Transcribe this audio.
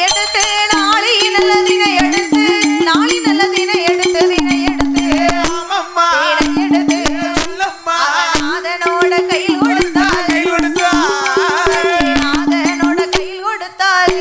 எடுத்து நாளை நல்லதினை எடுத்து நாளை நல்லதினை எடுத்து தினை எடுத்து எடுத்து நாதனோட கையில் கொடுத்தாள் நாதனோட கையில் கொடுத்தாள்